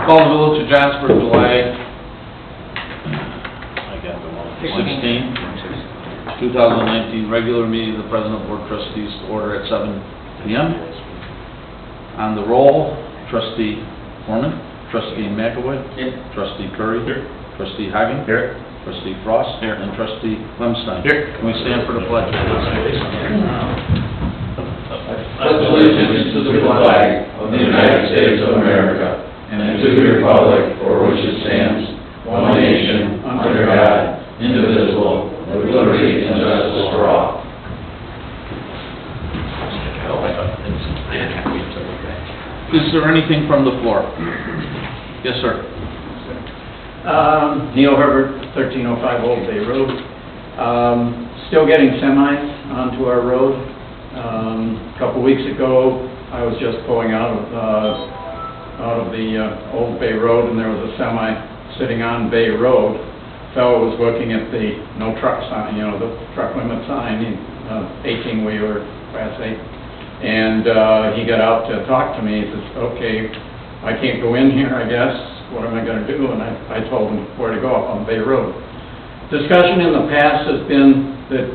Call the village of Johnsburg, July, I got the one, 16, 2019, regular meeting of the President of Board of Trustees to order at 7 p.m. On the roll, Trustee Foreman, Trustee McAvoy, Trustee Curry, Trustee Hagen, Trustee Frost, and Trustee Lemstein. Can we stand for the pledge? Pledge allegiance to the flag of the United States of America and to the republic for which it stands, one nation, under God, indivisible, with liberty and justice for all. Is there anything from the floor? Yes, sir. Neil Herbert, 1305 Old Bay Road. Still getting semis onto our road. A couple weeks ago, I was just pulling out of the Old Bay Road, and there was a semi sitting on Bay Road. Fellow was looking at the no truck sign, you know, the truck limit sign, 18-wheeler, Class 8. And he got out to talk to me. He says, okay, I can't go in here, I guess. What am I going to do? And I told him where to go, up on Bay Road. Discussion in the past has been that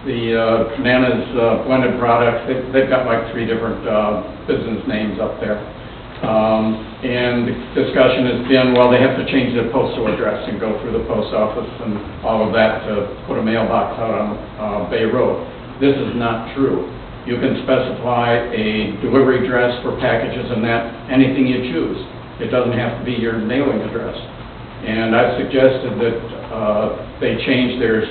the Bananas blended products, they've got like 3 different business names up there. And the discussion has been, well, they have to change their postal address and go through the post office and all of that to put a mailbox out on Bay Road. This is not true. You can specify a delivery address for packages and that, anything you choose. It doesn't have to be your mailing address. And I've suggested that they change their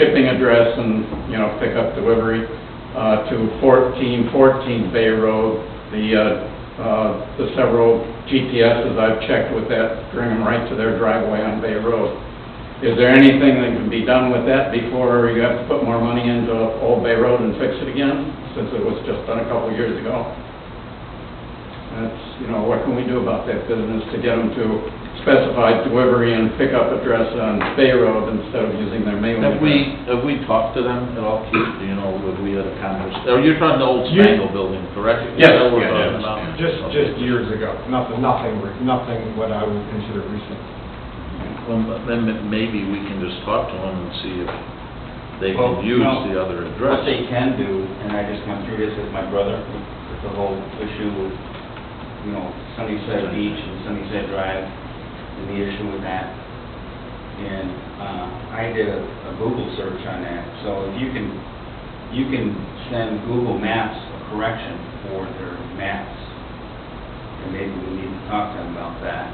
shipping address and, you know, pick up delivery to 1414 Bay Road. The several GPSs I've checked with that bring them right to their driveway on Bay Road. Is there anything that can be done with that before you have to put more money into Old Bay Road and fix it again, since it was just done a couple of years ago? That's, you know, what can we do about that business to get them to specify delivery and pickup address on Bay Road instead of using their mailing address? Have we talked to them at all, Keith? Do you know, have we had a conversation? Oh, you're talking the old Spangle building, correct? Yes. Is that what we're talking about? Just years ago. Nothing what I would consider recent. Well, then maybe we can just talk to them and see if they can use the other address. What they can do, and I just went through this with my brother, with the whole issue with, you know, Sunnyside Beach and Sunnyside Drive, and the issue with that. And I did a Google search on that. So if you can send Google Maps a correction for their maps, and maybe we need to talk to them about that.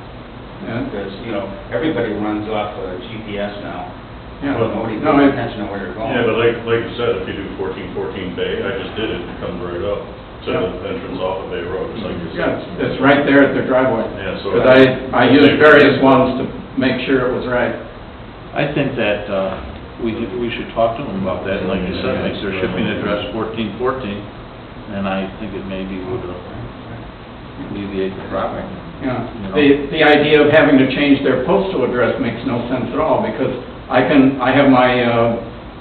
Yeah. Because, you know, everybody runs off a GPS now. Yeah. Well, nobody pays attention to where they're going. Yeah, but like you said, if you do 1414 Bay, I just did it, it comes right up to the entrance off of Bay Road, just like you said. Yeah, it's right there at their driveway. Yeah, so. Because I used various ones to make sure it was right. I think that we should talk to them about that, and like you said, make their shipping address 1414, and I think it maybe would alleviate the problem. Yeah. You know? The idea of having to change their postal address makes no sense at all, because I have my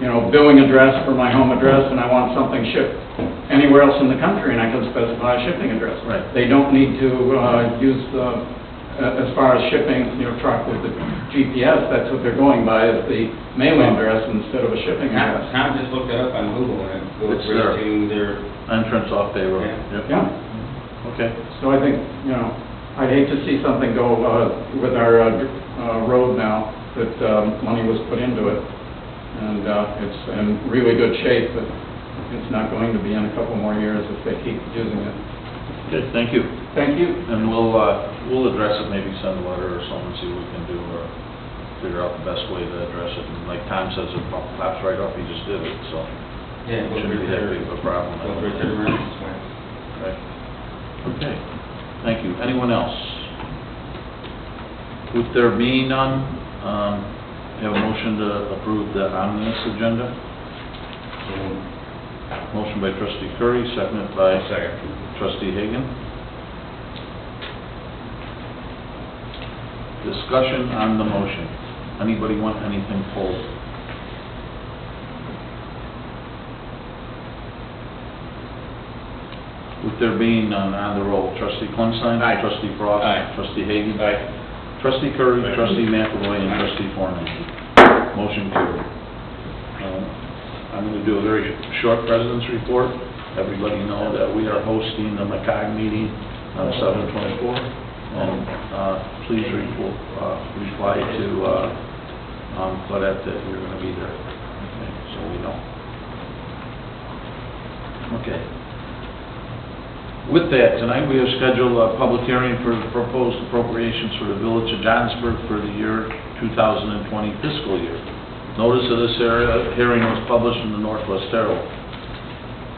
you know, billing address for my home address, and I want something shipped anywhere else in the country, and I can specify a shipping address. Right. They don't need to use as far as shipping, you know, truck with the GPS. That's what they're going by, is the mailing address instead of a shipping address. Tom just looked it up on Google, and it goes It's right to their... Entrance off Bay Road. Yeah. Yep. Yeah. Okay. So I think, you know, I'd hate to see something go with our road now, that money was put into it, and it's in really good shape, but it's not going to be in a couple more years if they keep using it. Good, thank you. Thank you. And we'll address it, maybe send a letter or something, see what we can do, or figure out the best way to address it. And like Tom says, it pops right up, he just did it, so Yeah, it shouldn't be that big of a problem. Goes right to the entrance way. Right. Okay, thank you. Anyone else? Would there be none, have a motion to approve the omnibus agenda? Motion by Trustee Curry, seconded by Trustee Hagan. Discussion on the motion. Anybody want anything pulled? With there being none, on the roll, trustee Klimstein. Aye. Trustee Frost. Aye. Trustee Hagan. Aye. Trustee Curry. Aye. Trustee McAvoy, and trustee Foreman. Motion carried. I'm going to do a very short president's report. Everybody know that we are hosting the McCog meeting on 7/24, and please reply to Claudette that you're going to be there, okay, so we know. Okay. With that, tonight we have scheduled a public hearing for the proposed appropriations for the Village of Johnsburg for the year 2020 fiscal year. Notice of this hearing was published in the Northwest Herald.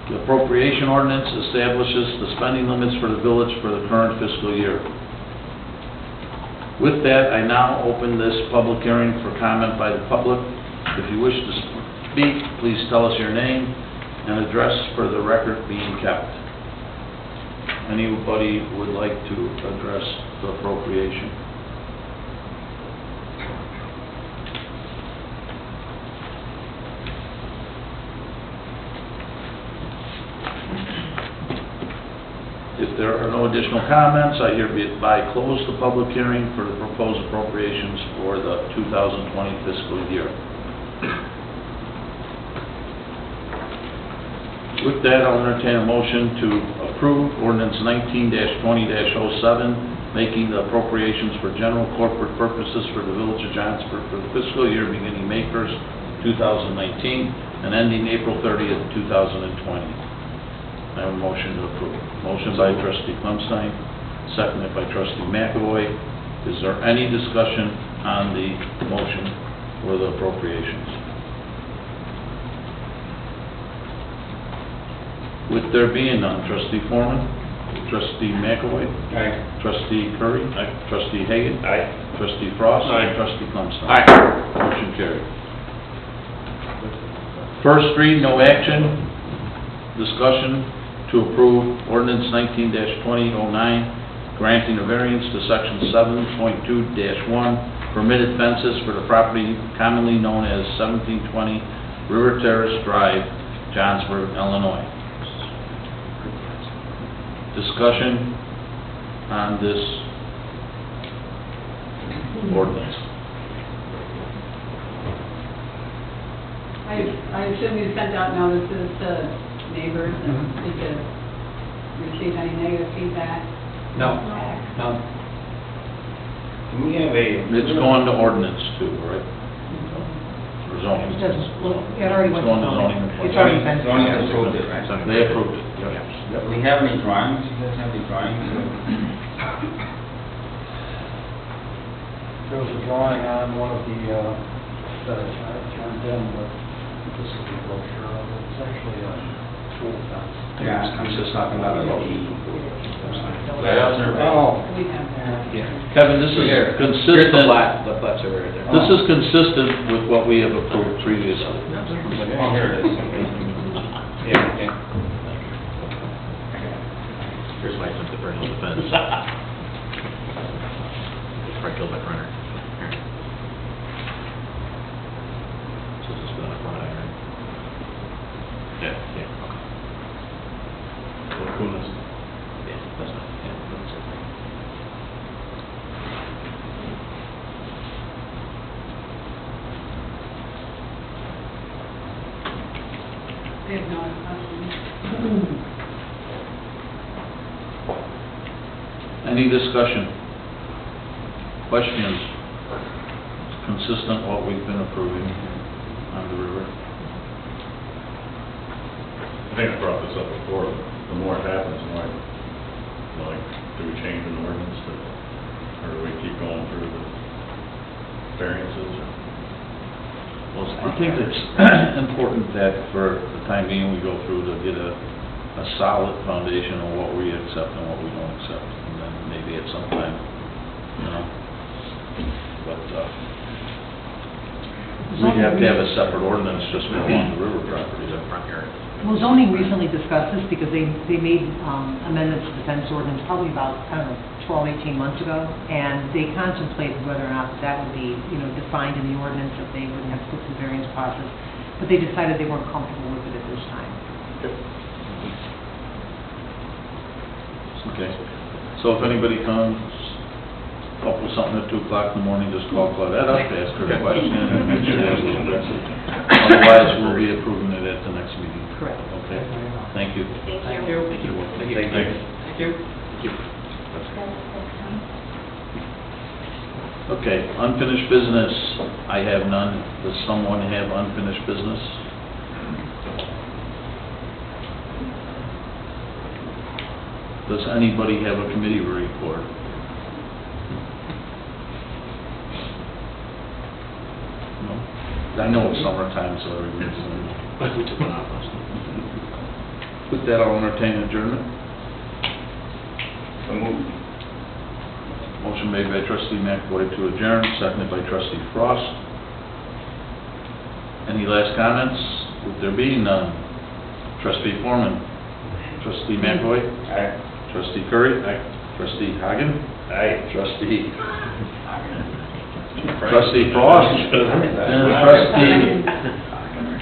The appropriation ordinance establishes the spending limits for the village for the current fiscal year. With that, I now open this public hearing for comment by the public. If you wish to speak, please tell us your name and address for the record being kept. Anybody would like to address the appropriation? If there are no additional comments, I hereby close the public hearing for the proposed appropriations for the 2020 fiscal year. With that, I'll entertain a motion to approve ordinance 19-20-07, making the appropriations for general corporate purposes for the Village of Johnsburg for the fiscal year beginning May 1st, 2019, and ending April 30th, 2020. I have a motion to approve. Motion by trustee Klimstein, seconded by trustee McAvoy. Is there any discussion on the motion for the appropriations? With there being none, trustee Foreman, trustee McAvoy, Aye. trustee Curry, Aye. trustee Hagan, Aye. trustee Frost, Aye. and trustee Klimstein. Aye. Motion carried. First read, no action. Discussion to approve ordinance 19-2009, granting a variance to section 7.2-1, permitted fences for the property commonly known as 1720 River Terrace Drive, Johnsburg, Illinois. Discussion on this ordinance. I assume you sent out notices to neighbors, and did you receive any negative feedback? No. No. Can we have a... It's going to ordinance too, right? Or zoning? It does, well, it already It's went going to to zoning. zoning. It's already been. Zoning has approved it, right? They approved it, yes. Do we have any drawings? You guys have any drawings? There was a drawing on one of the, that I turned in, but this is the brochure of it. It's actually a tool fence. Yeah, I'm just talking about the... Oh, We have that. Kevin, this is Here's the consistent, plat over right there. this is consistent with what we have approved previously. Oh, here it is. Yeah, okay. Here's my sense of personal defense. Probably killed my printer. So this is not a front iron. Yeah, yeah, okay. Who knows? Yeah, that's not, yeah, that's it. I have no other questions. Any discussion? Questions? It's consistent what we've been approving on the river. I think I brought this up before, the more it happens, the more, like, do we change an ordinance to, or do we keep going through the variances? Well, I think it's important that for the time being, we go through to get a solid foundation of what we accept and what we don't accept. And then maybe at some time, you know, but, we have to have a separate ordinance just for along the river property, the front yard. Well, zoning recently discussed this because they made amendments to the fence ordinance probably about, I don't know, 12, 18 months ago, and they contemplated whether or not that would be, you know, defined in the ordinance, that they wouldn't have to go through the variance process, but they decided they weren't comfortable with it at this time. Okay, so if anybody comes up with something at 2 o'clock in the morning, just call Claudette up, ask her a question, and she has to address it. Otherwise, we'll be approving it at the next meeting. Correct. Okay, thank you. Thank you. Thank you. Thank you. Okay, unfinished business, I have none. Does someone have unfinished business? Does anybody have a committee report? No? I know it's summertime, so everybody's... We took one off last night. With that, I'll entertain adjournment. So moved. Motion made by trustee McAvoy to adjourn, seconded by trustee Frost. Any last comments? With there being none, trustee Foreman, trustee McAvoy, Aye. trustee Curry, trustee Hagen, Aye. trustee Frost, and trustee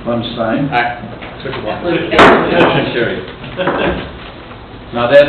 Clemstein. Aye. Motion carried. Now that is